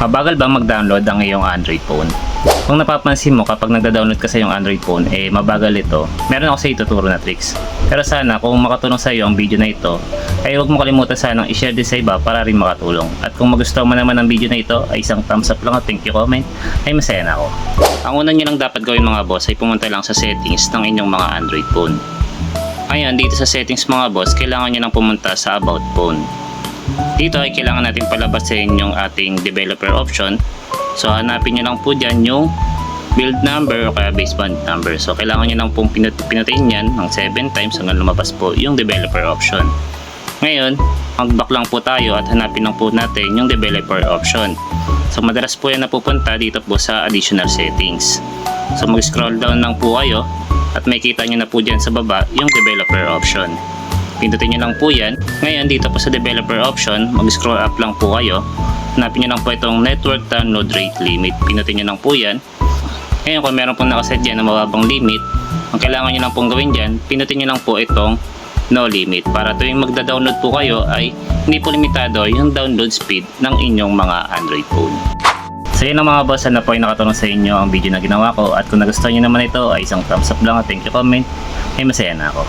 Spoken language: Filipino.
Mabagal bang mag-download ang iyong Android phone? Kung napapansin mo kapag nagda-download ka sa iyong Android phone, mabagal ito. Meron ako sa ituturo na tricks. Pero sana kung makatulong sa iyo ang video na ito, ay huwag mo kalimutan sanang i-share din sa iba para rin makatulong. At kung magustuhan mo naman ang video na ito, ay isang thumbs up lang at thank you comment, ay masaya na ako. Ang una nyo lang dapat gawin mga boss ay pumunta lang sa settings ng inyong mga Android phone. Ngayon, dito sa settings mga boss, kailangan nyo lang pumunta sa About Phone. Dito ay kailangan natin palabasin yung ating developer option. So hanapin nyo lang po dyan yung build number o kaya baseband number. So kailangan nyo lang pong pinutin yan ng 7 times hanggang lumabas po yung developer option. Ngayon, mag-back lang po tayo at hanapin lang po natin yung developer option. So madalas po yan napupunta dito po sa additional settings. So mag-scroll down lang po kayo at makikita nyo na po dyan sa baba yung developer option. Pindutin nyo lang po yan. Ngayon dito po sa developer option, mag-scroll up lang po kayo. Hanapin nyo lang po itong network download rate limit. Pindutin nyo lang po yan. Ngayon kung meron pong nakaset dyan na mababang limit, ang kailangan nyo lang pong gawin dyan, pindutin nyo lang po itong no limit. Para tuwing magda-download po kayo ay hindi po limitado yung download speed ng inyong mga Android phone. So yun ang mga boss, sana po ay nakatulong sa inyo ang video na ginawa ko. At kung nagustuhan nyo naman ito ay isang thumbs up lang at thank you comment, ay masaya na ako.